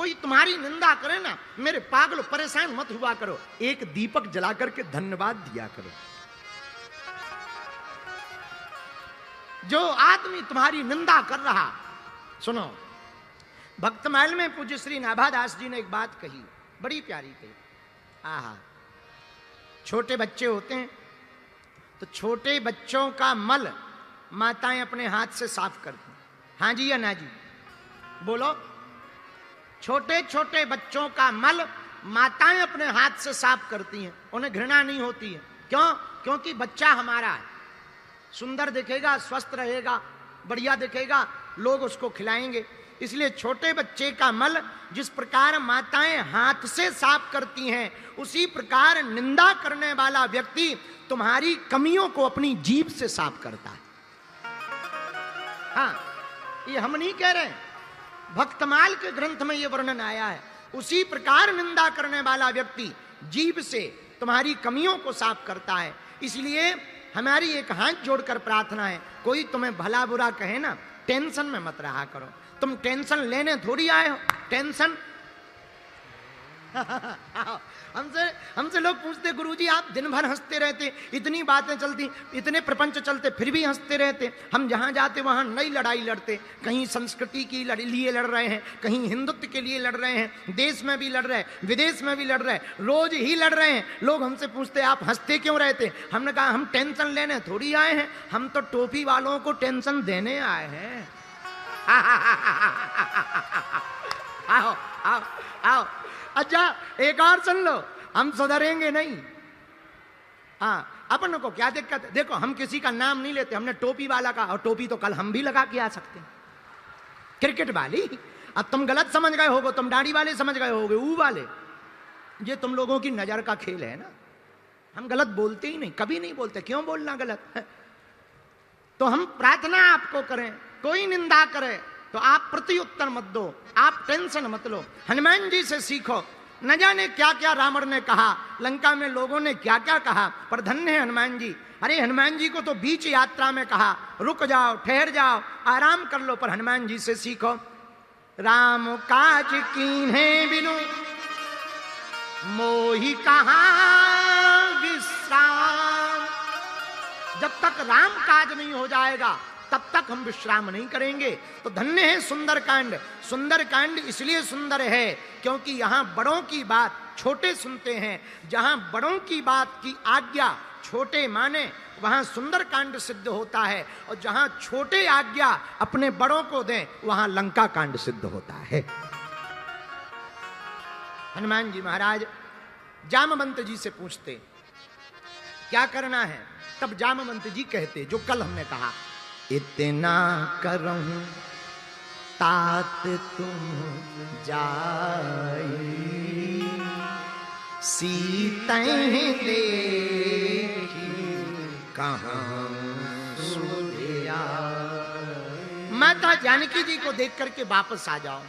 कोई तुम्हारी निंदा करे ना, मेरे पागल परेशान मत हुआ करो, एक दीपक जला करके धन्यवाद दिया करो। जो आदमी तुम्हारी निंदा कर रहा, सुनो, भक्तमाल में पूज्य श्री नाभादास जी ने एक बात कही, बड़ी प्यारी कही। आहा, छोटे बच्चे होते हैं तो छोटे बच्चों का मल माताएं अपने हाथ से साफ करती हैं। हाँ जी या ना जी, बोलो। छोटे छोटे बच्चों का मल माताएं अपने हाथ से साफ करती हैं, उन्हें घृणा नहीं होती है। क्यों? क्योंकि बच्चा हमारा है, सुंदर दिखेगा, स्वस्थ रहेगा, बढ़िया दिखेगा, लोग उसको खिलाएंगे। इसलिए छोटे बच्चे का मल जिस प्रकार माताएं हाथ से साफ करती हैं, उसी प्रकार निंदा करने वाला व्यक्ति तुम्हारी कमियों को अपनी जीभ से साफ करता है। हाँ, ये हम नहीं कह रहे हैं, भक्तमाल के ग्रंथ में ये वर्णन आया है। उसी प्रकार निंदा करने वाला व्यक्ति जीभ से तुम्हारी कमियों को साफ करता है। इसलिए हमारी एक हाथ जोड़कर प्रार्थना है, कोई तुम्हें भला बुरा कहे ना, टेंशन में मत रहा करो। तुम टेंशन लेने थोड़ी आए हो, टेंशन हमसे लोग पूछते, गुरुजी आप दिन भर हंसते रहते, इतनी बातें चलती, इतने प्रपंच चलते, फिर भी हंसते रहते। हम जहां जाते वहां नई लड़ाई लड़ते, कहीं संस्कृति के लिए लड़ रहे हैं, कहीं हिंदुत्व के लिए लड़ रहे हैं, देश में भी लड़ रहे हैं, विदेश में भी लड़ रहे हैं, रोज ही लड़ रहे हैं। लोग हमसे पूछते आप हंसते क्यों रहते? हमने कहा हम टेंशन लेने थोड़ी आए हैं, हम तो टोपी वालों को टेंशन देने आए हैं। आओ आओ आओ, अच्छा एक और सुन लो, हम सुधरेंगे नहीं। हाँ, अपन को क्या दिक्कत है? देखो, हम किसी का नाम नहीं लेते, हमने टोपी वाला का, और टोपी तो कल हम भी लगा के आ सकते हैं, क्रिकेट वाली। अब तुम गलत समझ गए होगे, तुम दाढ़ी वाले समझ गए होगे, ऊ वाले। ये तुम लोगों की नजर का खेल है ना, हम गलत बोलते ही नहीं, कभी नहीं बोलते। क्यों बोलना गलत? तो हम प्रार्थना आपको करें, कोई निंदा करे तो आप प्रत्युत्तर मत दो, आप टेंशन मत लो। हनुमान जी से सीखो, न जाने क्या क्या रावण ने कहा, लंका में लोगों ने क्या क्या कहा, पर धन्य है हनुमान जी। अरे हनुमान जी को तो बीच यात्रा में कहा रुक जाओ, ठहर जाओ, आराम कर लो, पर हनुमान जी से सीखो। राम काज कीन्हे बिनु मोहि कहाँ विश्राम। जब तक राम काज नहीं हो जाएगा तब तक हम विश्राम नहीं करेंगे। तो धन्य है सुंदरकांड। सुंदरकांड इसलिए सुंदर है क्योंकि यहां बड़ों की बात छोटे सुनते हैं। जहां बड़ों की बात की आज्ञा छोटे माने, वहां सुंदरकांड सिद्ध होता है, और जहां छोटे आज्ञा अपने बड़ों को दें, वहां लंका कांड सिद्ध होता है। हनुमान जी महाराज जामवंत जी से पूछते क्या करना है, तब जामवंत जी कहते जो कल हमने कहा, इतना करऊं तात तुम जाई, सीतैं देखी कहाँ सुधिया। माता जानकी जी को देख करके वापस आ जाओ।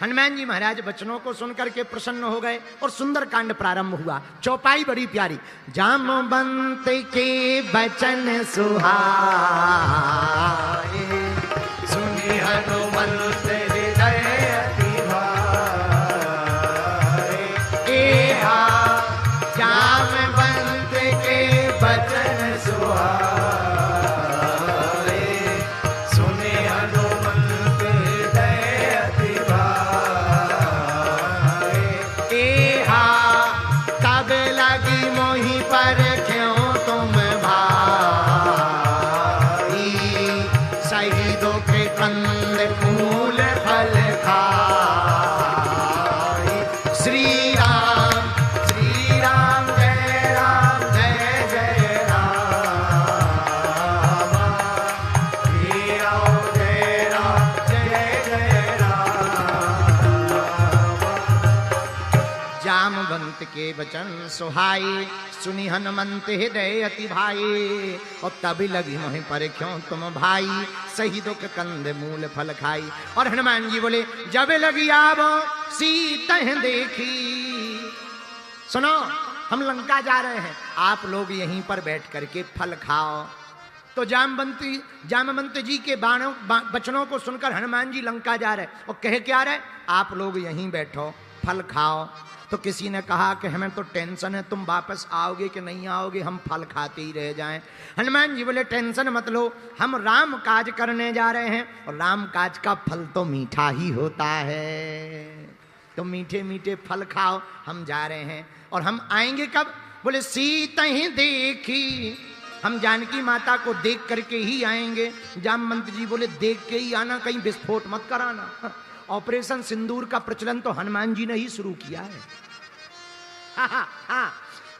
हनुमान जी महाराज वचनों को सुनकर के प्रसन्न हो गए और सुंदर कांड प्रारंभ हुआ। चौपाई बड़ी प्यारी। जामवंत के वचन सुहाए, सुनि हनुमंत हृदय अति भाए। एहा जामवंत के वचन सुहाए, सुनि हनुमंत हृदय अति भाए। एहा तब लगी मोहि पर क्यों तुम भाई, शहीदों के कंद मूल फल खाई। श्री राम जय राम जय जय राम, श्री राम जय जय राम। जामवंत के वचन सुहाई, सुनि हनुमंत हृदय अति भाई। और तभी लगी मोहि पर क्यों तुम भाई, शहीदों के कंद मूल फल खाई। और हनुमान जी बोले जब लगी आवो सीतैं देखी। सुनो, हम लंका जा रहे हैं, आप लोग यहीं पर बैठ करके फल खाओ। तो जामवंत जी के वचनों को सुनकर हनुमान जी लंका जा रहे और कहे क्या रहे, आप लोग यहीं बैठो फल खाओ। तो किसी ने कहा कि हमें तो टेंशन है, तुम वापस आओगे कि नहीं आओगे, हम फल खाते ही रह जाएं। हनुमान जी बोले टेंशन मत लो, हम राम काज करने जा रहे हैं और राम काज का फल तो मीठा ही होता है, तो मीठे मीठे फल खाओ, हम जा रहे हैं। और हम आएंगे कब? बोले सीता ही देखी, हम जानकी माता को देख करके ही आएंगे। जामवंत जी बोले देख के ही आना, कहीं विस्फोट मत कराना। ऑपरेशन सिंदूर का प्रचलन तो हनुमान जी ने ही शुरू किया है।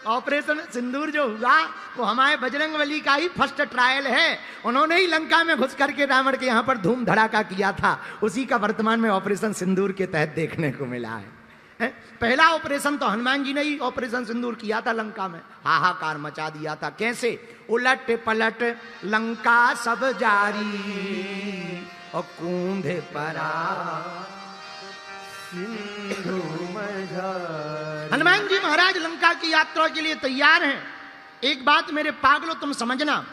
ऑपरेशन सिंदूर जो हुआ वो हमारे बजरंगबली का ही फर्स्ट ट्रायल है। उन्होंने ही लंका में घुस करके रावण के यहां पर धूम धड़ाका किया था, उसी का वर्तमान में ऑपरेशन सिंदूर के तहत देखने को मिला है। पहला ऑपरेशन तो हनुमान जी ने ही ऑपरेशन सिंदूर किया था लंका में, हाहाकार मचा दिया था। कैसे? उलट पलट लंका सब जारी और कूंधे परा सिंधु मझारी। हनुमान जी महाराज लंका की यात्रा के लिए तैयार हैं। एक बात मेरे पागलों तुम समझना,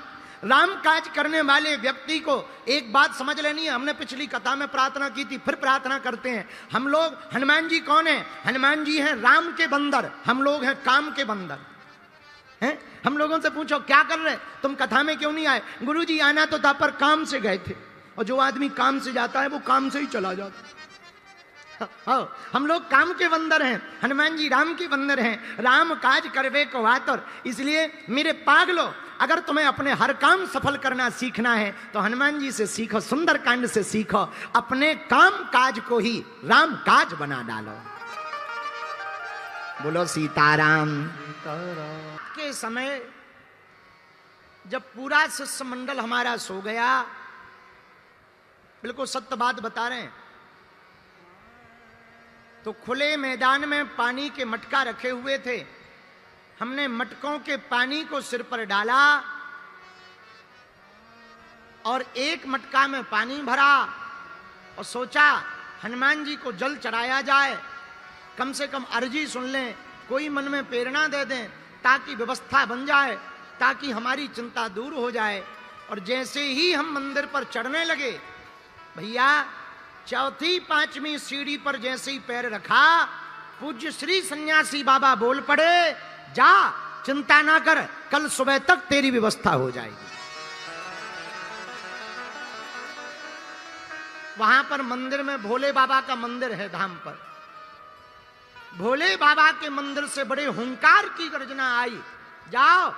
राम काज करने वाले व्यक्ति को एक बात समझ लेनी है। हमने पिछली कथा में प्रार्थना की थी, फिर प्रार्थना करते हैं। हम लोग, हनुमान जी कौन है? हनुमान जी हैं राम के बंदर, हम लोग हैं काम के बंदर हैं। हम लोगों से पूछो क्या कर रहे, तुम कथा में क्यों नहीं आए? गुरुजी आना तो था पर काम से गए थे, और जो आदमी काम से जाता है वो काम से ही चला जाता है। हम लोग काम के बंदर हैं, हनुमान जी राम के बंदर हैं। राम काज करवे को आतुर। इसलिए मेरे पागलो, अगर तुम्हें अपने हर काम सफल करना सीखना है तो हनुमान जी से सीखो, सुंदर कांड से सीखो, अपने काम काज को ही राम काज बना डालो। बोलो सीताराम। के समय जब पूरा शिष्य मंडल हमारा सो गया, बिल्कुल सत्य बात बता रहे हैं, तो खुले मैदान में पानी के मटका रखे हुए थे। हमने मटकों के पानी को सिर पर डाला और एक मटका में पानी भरा और सोचा हनुमान जी को जल चढ़ाया जाए, कम से कम अर्जी सुन लें, कोई मन में प्रेरणा दे दें, ताकि व्यवस्था बन जाए, ताकि हमारी चिंता दूर हो जाए। और जैसे ही हम मंदिर पर चढ़ने लगे, भैया चौथी पांचवी सीढ़ी पर जैसे ही पैर रखा, पूज्य श्री सन्यासी बाबा बोल पड़े, जा चिंता ना कर, कल सुबह तक तेरी व्यवस्था हो जाएगी। वहां पर मंदिर में भोले बाबा का मंदिर है, धाम पर भोले बाबा के मंदिर से बड़े हुंकार की गर्जना आई, जाओ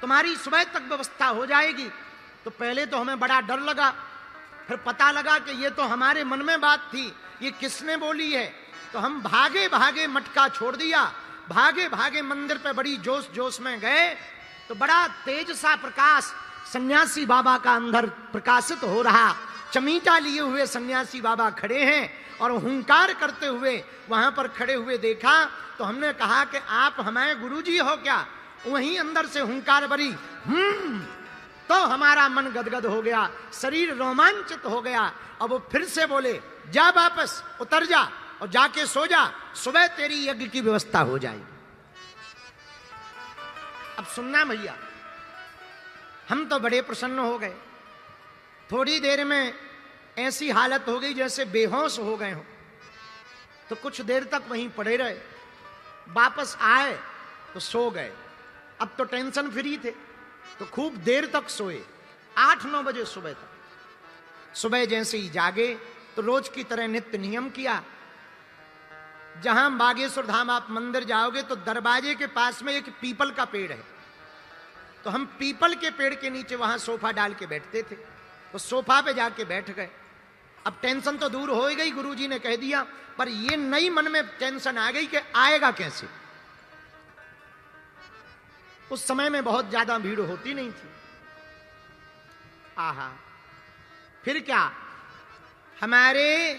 तुम्हारी सुबह तक व्यवस्था हो जाएगी। तो पहले तो हमें बड़ा डर लगा, फिर पता लगा कि ये तो हमारे मन में बात थी, ये किसने बोली है। तो हम भागे भागे मटका छोड़ दिया, भागे भागे मंदिर पे बड़ी जोश जोश में गए। तो बड़ा तेज सा प्रकाश सन्यासी बाबा का अंदर प्रकाशित हो रहा। चमीटा लिए हुए सन्यासी बाबा खड़े हैं और हुंकार करते हुए वहां पर खड़े हुए देखा। तो हमने कहा कि आप हमारे गुरुजी हो क्या? वहीं अंदर से हुंकार भरी तो हमारा मन गदगद हो गया, शरीर रोमांचित हो गया। अब वो फिर से बोले, जा वापस उतर जा और जाके सो जा, सुबह तेरी यज्ञ की व्यवस्था हो जाएगी। अब सुनना भैया, हम तो बड़े प्रसन्न हो गए। थोड़ी देर में ऐसी हालत हो गई जैसे बेहोश हो गए हो। तो कुछ देर तक वहीं पड़े रहे, वापस आए तो सो गए। अब तो टेंशन फ्री थे तो खूब देर तक सोए, 8-9 बजे सुबह तक। सुबह जैसे ही जागे तो रोज की तरह नित्य नियम किया। जहां बागेश्वर धाम आप मंदिर जाओगे तो दरवाजे के पास में एक पीपल का पेड़ है, तो हम पीपल के पेड़ के नीचे वहां सोफा डाल के बैठते थे। तो सोफा पे जाके बैठ गए। अब टेंशन तो दूर हो ही गई, गुरुजी ने कह दिया, पर ये नई मन में टेंशन आ गई कि आएगा कैसे। उस समय में बहुत ज्यादा भीड़ होती नहीं थी। आहा, फिर क्या, हमारे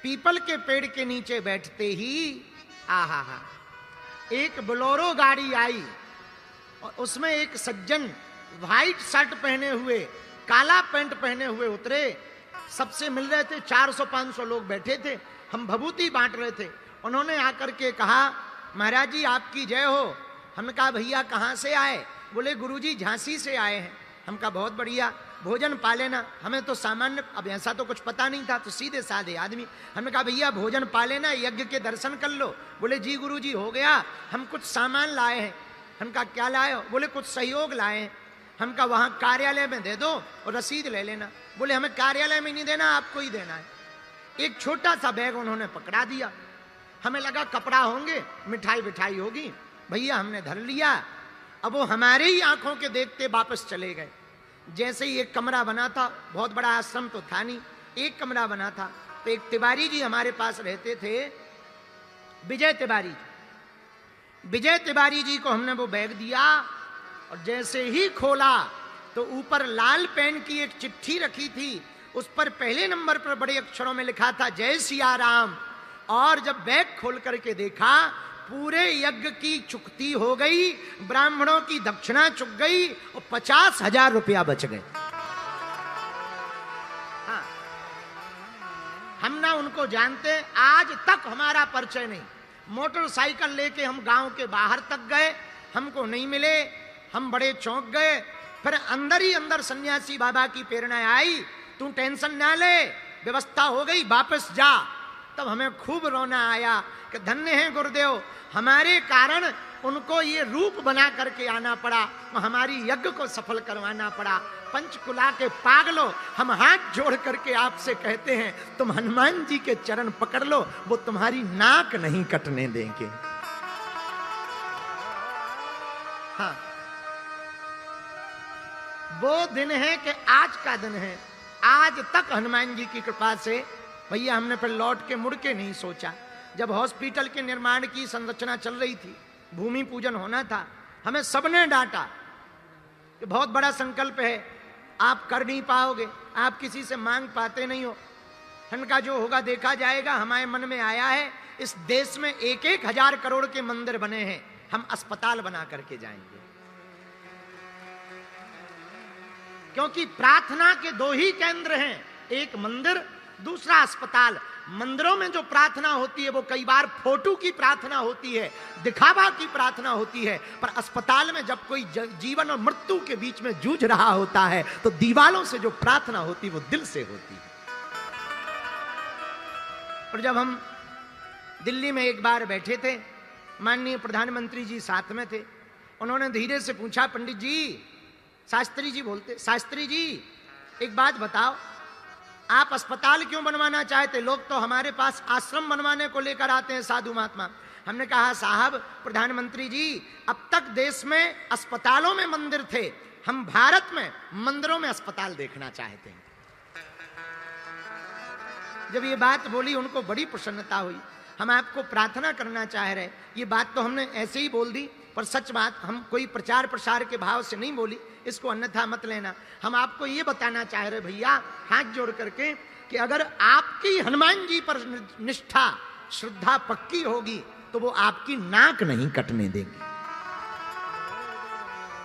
पीपल के पेड़ के नीचे बैठते ही आहा हा, एक बोलेरो गाड़ी आई और उसमें एक सज्जन व्हाइट शर्ट पहने हुए, काला पैंट पहने हुए उतरे। सबसे मिल रहे थे, 400-500 लोग बैठे थे, हम भभूति बांट रहे थे। उन्होंने आकर के कहा, महाराज जी आपकी जय हो। हमने कहा भैया कहां से आए? बोले गुरुजी झांसी से आए हैं। हम कहा बहुत बढ़िया, भोजन पा लेना। हमें तो सामान्य, अब ऐसा तो कुछ पता नहीं था, तो सीधे साधे आदमी। हमने कहा भैया भोजन पा लेना, यज्ञ के दर्शन कर लो। बोले जी गुरु जी हो गया, हम कुछ सामान लाए हैं। हम कहा क्या लाए हो? बोले कुछ सहयोग लाए हैं। हम कहा वहां कार्यालय में दे दो और रसीद ले लेना। बोले हमें कार्यालय में नहीं देना, आपको ही देना है। एक छोटा सा बैग उन्होंने पकड़ा दिया। हमें लगा कपड़ा होंगे, मिठाई बिठाई होगी। भैया हमने धर लिया। अब वो हमारे ही आंखों के देखते वापस चले गए। जैसे ही एक कमरा बना था, बहुत बड़ा आश्रम तो था नहीं, एक कमरा बना था, तो एक तिवारी जी हमारे पास रहते थे, विजय तिवारी जी। विजय तिवारी जी को हमने वो बैग दिया और जैसे ही खोला तो ऊपर लाल पेन की एक चिट्ठी रखी थी, उस पर पहले नंबर पर बड़े अक्षरों में लिखा था जय सिया राम। और जब बैग खोल करके देखा, पूरे यज्ञ की चुकती हो गई, ब्राह्मणों की दक्षिणा चुक गई और 50,000 रुपया बच गए। हाँ, हम ना उनको जानते, आज तक हमारा परिचय नहीं। मोटरसाइकिल लेके हम गांव के बाहर तक गए, हमको नहीं मिले, हम बड़े चौंक गए। फिर अंदर ही अंदर सन्यासी बाबा की प्रेरणा आई, तू टेंशन ना ले, व्यवस्था हो गई, वापस जा। तब हमें खूब रोना आया कि धन्य है गुरुदेव, हमारे कारण उनको ये रूप बना करके आना पड़ा, हमारी यज्ञ को सफल करवाना पड़ा। पंचकुला के पागलों, हम हाथ जोड़ करके आपसे कहते हैं, तुम हनुमान जी के चरण पकड़ लो, वो तुम्हारी नाक नहीं कटने देंगे। हाँ, वो दिन है कि आज का दिन है। आज तक हनुमान जी की कृपा से भैया हमने फिर लौट के मुड़ के नहीं सोचा। जब हॉस्पिटल के निर्माण की संरचना चल रही थी, भूमि पूजन होना था, हमें सबने डांटा कि बहुत बड़ा संकल्प है, आप कर नहीं पाओगे, आप किसी से मांग पाते नहीं हो। इनका जो होगा देखा जाएगा। हमारे मन में आया है, इस देश में 1,000 करोड़ के मंदिर बने हैं, हम अस्पताल बना करके जाएंगे। क्योंकि प्रार्थना के दो ही केंद्र हैं, एक मंदिर, दूसरा अस्पताल। मंदिरों में जो प्रार्थना होती है वो कई बार फोटो की प्रार्थना होती है, दिखावा की प्रार्थना होती है, पर अस्पताल में जब कोई जीवन और मृत्यु के बीच में जूझ रहा होता है तो दीवालों से जो प्रार्थना होती है वो दिल से होती है। और जब हम दिल्ली में एक बार बैठे थे, माननीय प्रधानमंत्री जी साथ में थे, उन्होंने धीरे से पूछा, पंडित जी, शास्त्री जी बोलते, शास्त्री जी एक बात बताओ, आप अस्पताल क्यों बनवाना चाहते? लोग तो हमारे पास आश्रम बनवाने को लेकर आते हैं, साधु महात्मा। हमने कहा साहब प्रधानमंत्री जी, अब तक देश में अस्पतालों में मंदिर थे, हम भारत में मंदिरों में अस्पताल देखना चाहते हैं। जब ये बात बोली उनको बड़ी प्रसन्नता हुई। हम आपको प्रार्थना करना चाह रहे, ये बात तो हमने ऐसे ही बोल दी, पर सच बात हम कोई प्रचार प्रसार के भाव से नहीं बोली, इसको अन्यथा मत लेना। हम आपको ये बताना चाह रहे भैया, हाथ जोड़ करके, कि अगर आपकी हनुमान जी पर निष्ठा श्रद्धा पक्की होगी तो वो आपकी नाक नहीं कटने देंगे।